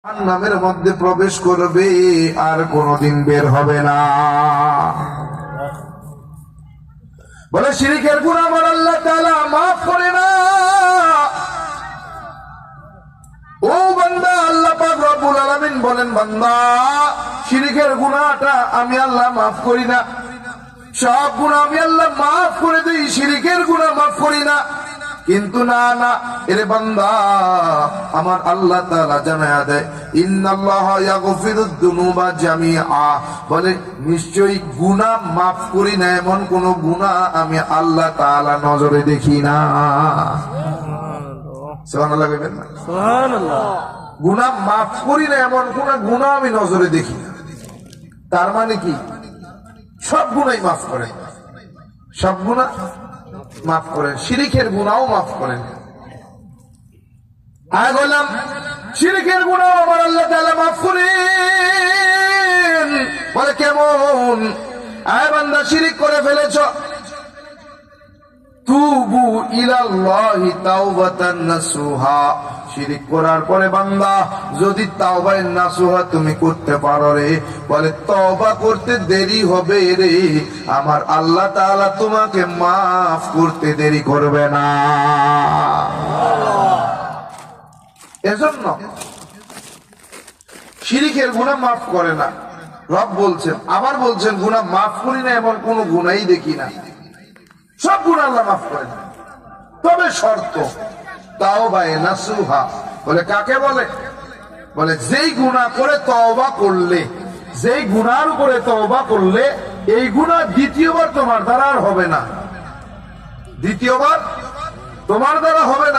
জাহান্নামের মধ্যে প্রবেশ করবে, আর কোনদিন বের হবে না। বলে শিরকের গুনাহ আমার আল্লাহ তাআলা মাফ করে না। ও বান্দা, আল্লাহ পাক রব্বুল আলামিন বলেন, বান্দা শিরকের গুনাহটা আমি আল্লাহ মাফ করি না। সব গুনাহ আমি আল্লাহ মাফ করে দেই, শিরকের গুনাহ মাফ করি না। কিন্তু না না, এরে বান্দা, আমার আল্লাহ তাআলা জানায়া দেয়, ইন্নাল্লাহা ইয়াগফিরুদ যুনুবা জামিআ, বলে নিশ্চয়ই গুনাহ মাফ করি না এমন কোন গুনাহ আমি আল্লাহ তাআলা নজরে দেখি না। সুবহানাল্লাহ বলবেন না? সুবহানাল্লাহ। গুনাহ মাফ করি না এমন কোন গুনাহ আমি নজরে দেখি না। তার মানে কি? সব গুনাহই মাফ করেন, সব গুনাহ মাফ করেন, শিরকের গুনাহও মাফ করেন। আয় বললাম, শিরকের গুনাহ আমার আল্লাহ তাআলা মাফ করেন। বলে কেমন? আয় বান্দা, শিরক করে ফেলেছ, তুবু ইলাল্লাহি তাওবাতান নাসুহা, শিরক করার পরে বান্দা যদি তাওবায়ে নাসুহা তুমি করতে পারো রে, বলে তওবা করতে দেরি হবে রে, আমার আল্লাহ তাআলা তোমাকে মাফ করতে দেরি করবে না। এজন্য শিরকের গুনাহ মাফ করে না রব বলছেন। আবার বলছেন, গুনাহ মাফ করি না এমন কোন গুনাহই দেখি না। সব গুনাহ আল্লাহ মাফ করেন, তবে শর্ত তাওবায়ে নাসুহা। বলে কাকে বলে? বলে যেই গুনাহ করে তওবা করলে, যেই গুনাহর উপরে তওবা করলে এই গুনাহ দ্বিতীয়বার তোমার দ্বারা আর হবে না, দ্বিতীয়বার তোমার দ্বারা হবে না।